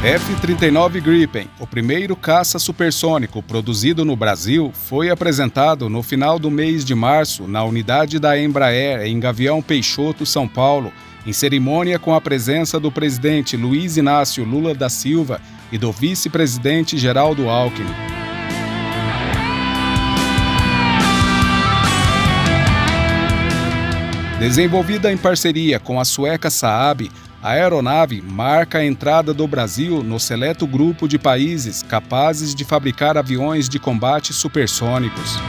F-39 Gripen, o primeiro caça supersônico produzido no Brasil, foi apresentado no final do mês de março na unidade da Embraer em Gavião Peixoto, São Paulo, em cerimônia com a presença do presidente Luiz Inácio Lula da Silva e do vice-presidente Geraldo Alckmin. Desenvolvida em parceria com a sueca Saab, a aeronave marca a entrada do Brasil no seleto grupo de países capazes de fabricar aviões de combate supersônicos.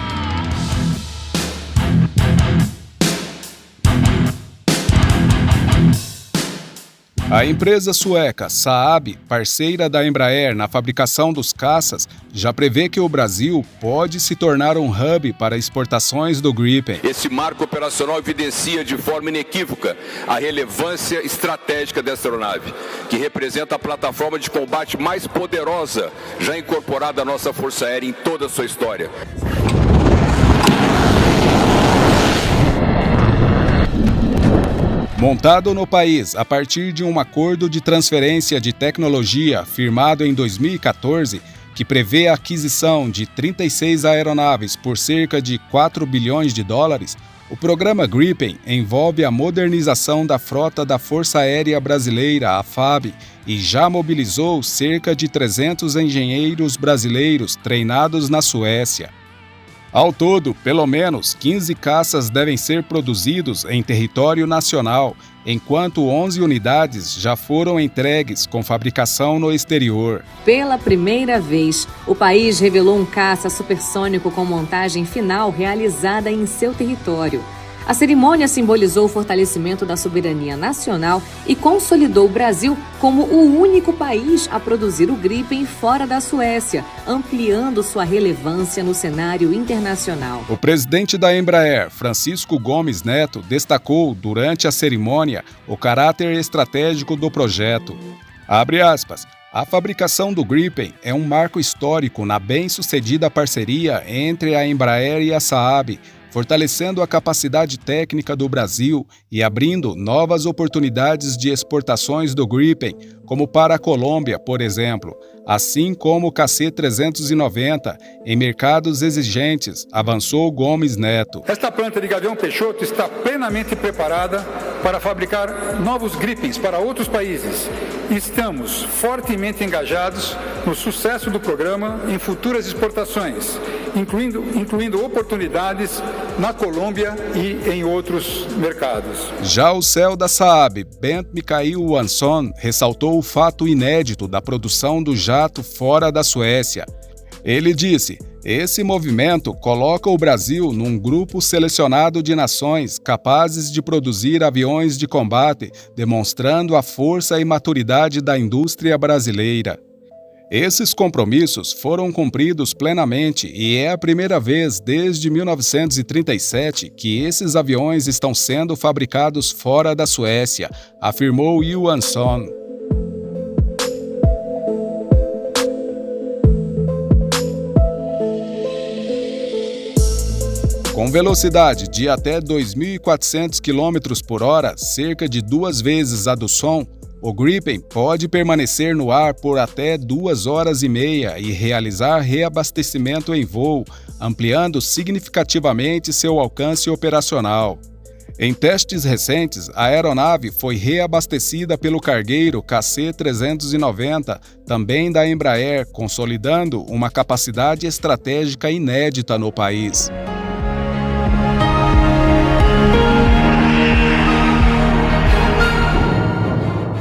A empresa sueca Saab, parceira da Embraer na fabricação dos caças, já prevê que o Brasil pode se tornar um hub para exportações do Gripen. Esse marco operacional evidencia de forma inequívoca a relevância estratégica dessa aeronave, que representa a plataforma de combate mais poderosa já incorporada à nossa Força Aérea em toda a sua história. Montado no país a partir de um acordo de transferência de tecnologia firmado em 2014, que prevê a aquisição de 36 aeronaves por cerca de 4 bilhões de dólares, o programa Gripen envolve a modernização da frota da Força Aérea Brasileira, a FAB, e já mobilizou cerca de 300 engenheiros brasileiros treinados na Suécia. Ao todo, pelo menos 15 caças devem ser produzidos em território nacional, enquanto 11 unidades já foram entregues com fabricação no exterior. Pela primeira vez, o país revelou um caça supersônico com montagem final realizada em seu território. A cerimônia simbolizou o fortalecimento da soberania nacional e consolidou o Brasil como o único país a produzir o Gripen fora da Suécia, ampliando sua relevância no cenário internacional. O presidente da Embraer, Francisco Gomes Neto, destacou durante a cerimônia o caráter estratégico do projeto. Abre aspas. A fabricação do Gripen é um marco histórico na bem-sucedida parceria entre a Embraer e a Saab, fortalecendo a capacidade técnica do Brasil e abrindo novas oportunidades de exportações do Gripen, como para a Colômbia, por exemplo, assim como o KC-390, em mercados exigentes, avançou Gomes Neto. Esta planta de Gavião Peixoto está plenamente preparada para fabricar novos Gripens para outros países. Estamos fortemente engajados no sucesso do programa em futuras exportações, incluindo oportunidades na Colômbia e em outros mercados. Já o CEO da Saab, Bent Mikael Johansson, ressaltou o fato inédito da produção do jato fora da Suécia. Ele disse: esse movimento coloca o Brasil num grupo selecionado de nações capazes de produzir aviões de combate, demonstrando a força e maturidade da indústria brasileira. Esses compromissos foram cumpridos plenamente e é a primeira vez desde 1937 que esses aviões estão sendo fabricados fora da Suécia, afirmou Johansson. Com velocidade de até 2.400 km por hora, cerca de 2 vezes a do som, o Gripen pode permanecer no ar por até 2 horas e meia e realizar reabastecimento em voo, ampliando significativamente seu alcance operacional. Em testes recentes, a aeronave foi reabastecida pelo cargueiro KC-390, também da Embraer, consolidando uma capacidade estratégica inédita no país.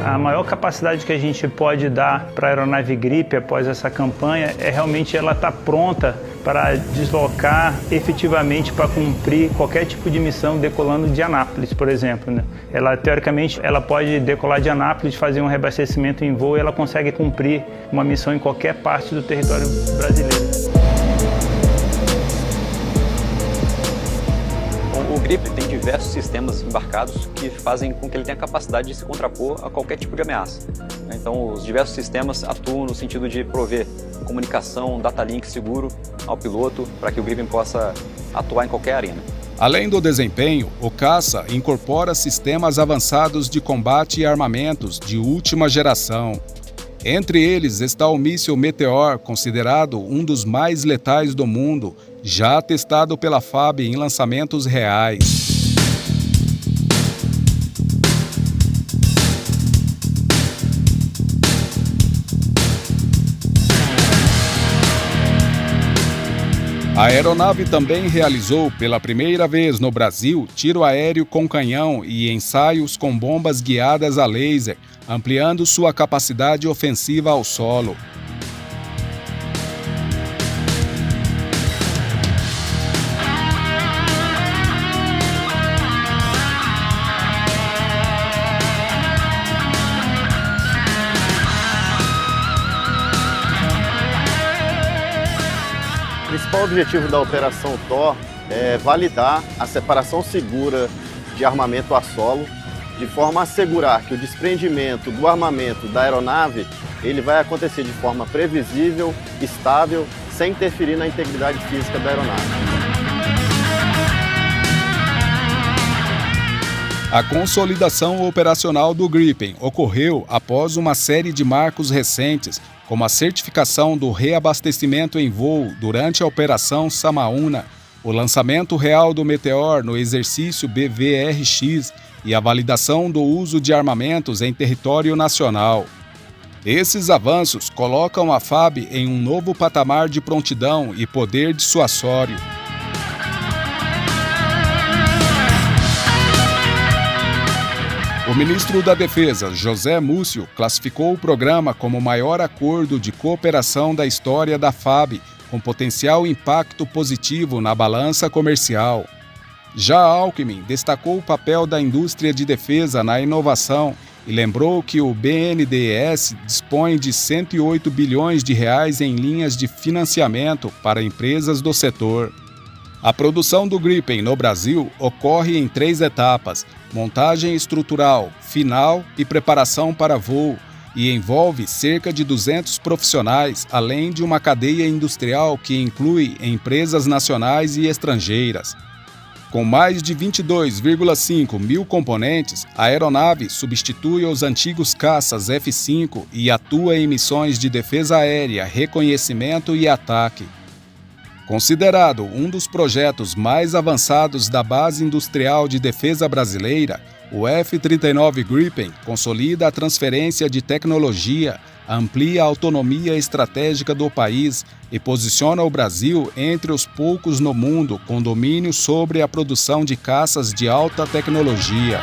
A maior capacidade que a gente pode dar para a aeronave Gripen após essa campanha é realmente ela estar pronta para deslocar efetivamente para cumprir qualquer tipo de missão decolando de Anápolis, por exemplo, né? Ela, teoricamente, ela pode decolar de Anápolis, fazer um reabastecimento em voo e ela consegue cumprir uma missão em qualquer parte do território brasileiro. O Gripen tem diversos sistemas embarcados que fazem com que ele tenha a capacidade de se contrapor a qualquer tipo de ameaça. Então, os diversos sistemas atuam no sentido de prover comunicação, data link seguro ao piloto para que o Gripen possa atuar em qualquer arena. Além do desempenho, o caça incorpora sistemas avançados de combate e armamentos de última geração. Entre eles está o míssil Meteor, considerado um dos mais letais do mundo, já testado pela FAB em lançamentos reais. A aeronave também realizou, pela primeira vez no Brasil, tiro aéreo com canhão e ensaios com bombas guiadas a laser, ampliando sua capacidade ofensiva ao solo. O principal objetivo da Operação Thor é validar a separação segura de armamento a solo, de forma a assegurar que o desprendimento do armamento da aeronave ele vai acontecer de forma previsível, estável, sem interferir na integridade física da aeronave. A consolidação operacional do Gripen ocorreu após uma série de marcos recentes, como a certificação do reabastecimento em voo durante a Operação Samaúna, o lançamento real do Meteor no exercício BVRX e a validação do uso de armamentos em território nacional. Esses avanços colocam a FAB em um novo patamar de prontidão e poder dissuasório. O ministro da Defesa, José Múcio, classificou o programa como o maior acordo de cooperação da história da FAB, com potencial impacto positivo na balança comercial. Já Alckmin destacou o papel da indústria de defesa na inovação e lembrou que o BNDES dispõe de 108 bilhões de reais em linhas de financiamento para empresas do setor. A produção do Gripen no Brasil ocorre em 3 etapas: montagem estrutural, final e preparação para voo, e envolve cerca de 200 profissionais, além de uma cadeia industrial que inclui empresas nacionais e estrangeiras. Com mais de 22,5 mil componentes, a aeronave substitui os antigos caças F-5 e atua em missões de defesa aérea, reconhecimento e ataque. Considerado um dos projetos mais avançados da Base Industrial de Defesa Brasileira, o F-39 Gripen consolida a transferência de tecnologia, amplia a autonomia estratégica do país e posiciona o Brasil entre os poucos no mundo com domínio sobre a produção de caças de alta tecnologia.